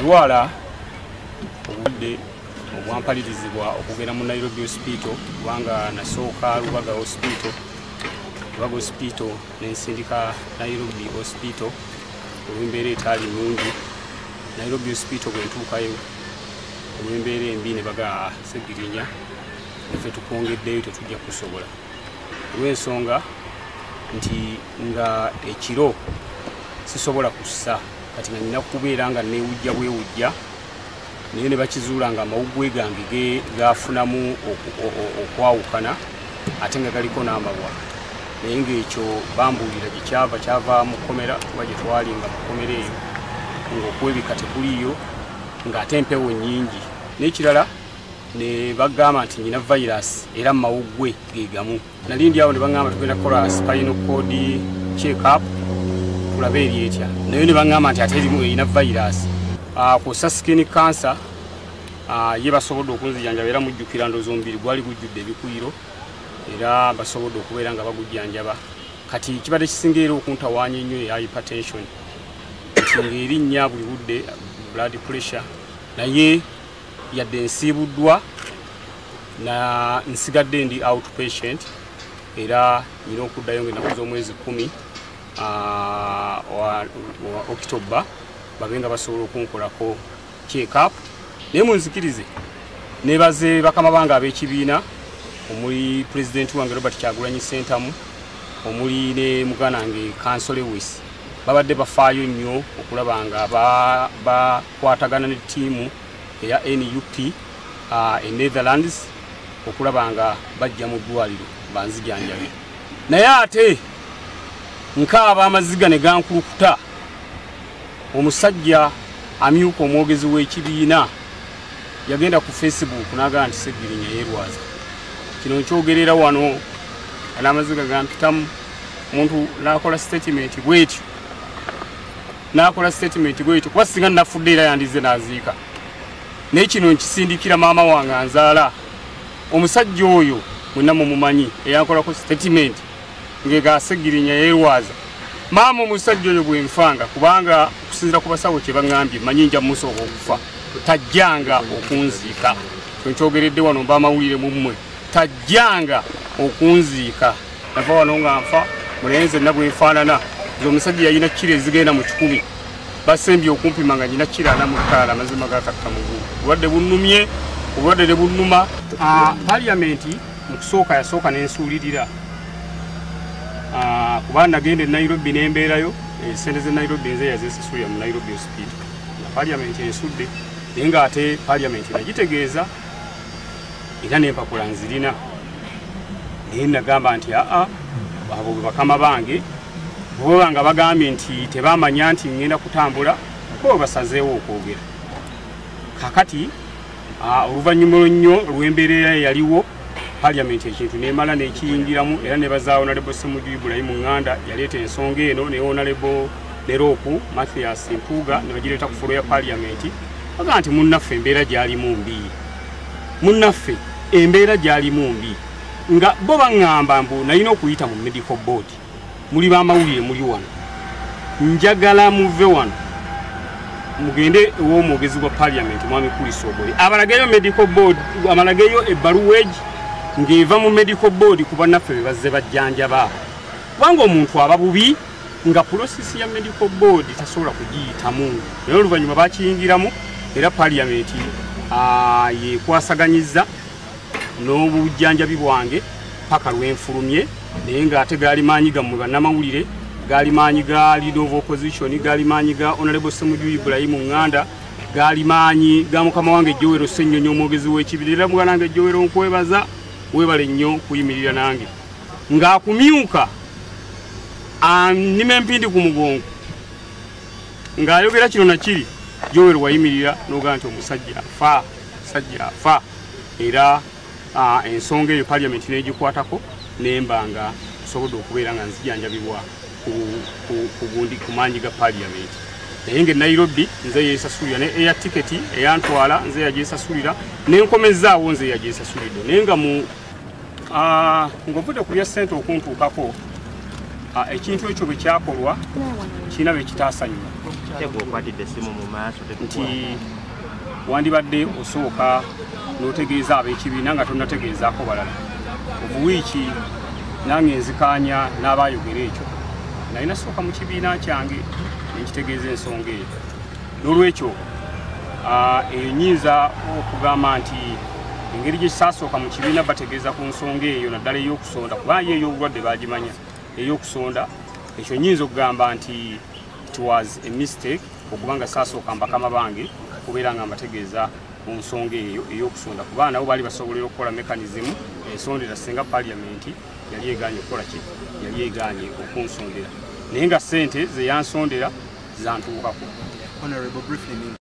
nalwala obudde obwampalirizibwa okugenda mu Nairobi hospital kubanga nasooka Lubaga hospital nensindika Nairobi hospital olw'embeera etaali nnungi. Nairobi hospital bwe ntuukayo olw'embeera embi ne baga Ssegirinya naffe tukwongeddeyo tetujja kusobola olw'ensonga nti nga ekiro sisobola kussa kati nga nina kubeera nga neewujja bwewujja naye ne bakizuula nga amawuggwe gange gafunamu okwawukana ate nga galiko n'amabwa naye ng'ekyo bambuulira gye kyava mu kkomera kuba gye twali nga mu kkomera eyo ng'okwebika tekuliyo ng'ate empewo nnyingi n'ekirala ne bagamba nti nyina virus era mawuggwe ge gamu. Nali ndi awo ne bagamba tugenda kukola spinal cord check-up tulabe eri etya naye ne bagamba nti ate erina virus. Kussa skin cancer ye basobodde okunzijanjaba era mujjukira ndowooza omubiri gwali gujjudde ebikuyiro era basobodde okubeera nga bagujjanjaba. Kati kibadde kisingeera okuntawaanya ennyo eya hypertension nti ng'erinnya buli budde blood pressure naye yadde nsiibuddwa na nsigadde ndi outpatient era nina okuddayo ng'ennaku z'omwezi 10 wa October babe nga basobola okunkolako check-up. Naye munzikirize nebaze bakama bange ab'ekibiina omuli President wange Robert Kyagulanyi Ssentamu omuli ne muganange Kansole Lewis babadde bafaayo nnyo okulaba nga bakwatagana ne ttiimu eya NUP e Netherlands okulaba nga bajja mu ddwaliro banzijanjabe. Naye ate nkaaba amaziga ne gankulukuta omusajja amyuka omwogezi w'ekibiina yagenda ku Facebook n'agamba nti Ssegirinya yeerwaza. Kino nkyogerera wano n'amaziga gampitamu omuntu n'akola statement bw'etyo kuba singa nafudde era yandize n'aziika. Naye kino nkisindikira maama wange anzaala omusajja oyo mwenna mumumanyi eyankolako statement ng'ega Ssegirinya yeerwaza. Maama omusajja oyo bwe nfanga kubanga okusinziira ku basawo kye baŋŋambye manyi nja musooka okufa tajjanga okunziika. Nkyogeredde wano mba amawulire mu mmwe tajjanga okunziika. Nava wano nga nfa mulenzi enna bwe nfaanana nze omusajja yalina kiro ezigenda mu 10 basembye okumpima nga nyina kiro 45 amazima gakatta mugulu. Obulwadde bunnumye obulwadde ne bunnuma. Paliamenti mu kusooka yasooka n'ensuulirira kuba nagenda e Nairobi n'embeerayo sente ze Nairobi nze yazeesasulira mu Nairobi hospital na paliamenti ensudde naye ng'ate paliamenti nagitegeeza era n'empapula nzirina naye nagamba nti abo bakama bange bwe nga bagambye nti tebamanya nti ngenda kutambula bo basazeewo okwogera. Kakati oluvannyuma nnyo olw'embeera yaliwo Parliament ekintu nemala nekiyingiramu era ne bazaawo Honorable Ibrahim Ngenda yaleeta ensonga eno ne Honorable Leroku Mathias Mpuuga ne bagireeta ku folo ya Parliament baga nti munnaffe embeera gyalimu mbi munnaffe embeera gyalimu mbi nga bo baŋŋamba mbu nalina okuyita mu medical board muli b'amawulire muli wano njagala muve wano mugende ew'omwogezi gwa Parliament mwami Kulisa Obole abalageyo medical board amalageyo ebbaluwa egi ng'eva mu medical board kuba naffe bazze bajjanjaba kubanga omuntu aba bubi nga process ya medical board tasobola kugiyitamu naye oluvannyuma bakiyingiramu era Parliament yekwasaganyizza n'obujjanjabi bwange paka lwenfulumye naye ng'ate gaali maanyi gammwe bannamawulire gaali maanyi ga leader of opposition gaali maanyi ga Honorable Ibrahim Ngenda gaali maanyi ga mukama wange Joero Ssennyonyi omwogezi w'ekibiina era muganange Joero nkwebaza webale nnyo kuyimirira nange ng'akumyuka annima empindi ku mugongo ng'ayogera kino nakiri Joero wayimirira n'ogamba nti omusajja afa era ensonga eyo Parliament n'egikwatako nembanga nsobodde okubeera nga nzijanjabibwa ku maanyi ga Parliament naye nga Nairobi nze yeesasulira ne eya tiketi eyantwala nze yagisasulira n'enkomezaawo nze yagisasulidde naye nga mu ng'ovudde ku bya ssente okuntuukako ekintu ekyo bwe kyakolwa kirina be kitaasanyuwa nti wandibadde osooka n'otegeeza ab'ekibiina nga tonnategeezaako balala obuwiiki nange nzikaanya n'abayogera ekyo naye nasooka mu kibiina kyange nenkitegeeza ensonga eyo n'olwekyo eyo nyinza okugamba nti engeri gye kisaasooka mu kibiina bategeeza ku nsonga eyo naddala ey'okusonda kuba yo ey'obulwadde bagimanya ey'okusonda ekyo nyinza okugamba nti it was a mistake okubanga saasooka mbakama bange kubeera nga mbategeeza ku nsonga eyo ey'okusonda kuba nabo baali basobolera okukola mekanizimu ensondera singa paliamenti yali egaanye okukola ki yali egaanye okunsondera naye nga ssente ze yansondera zantuukako.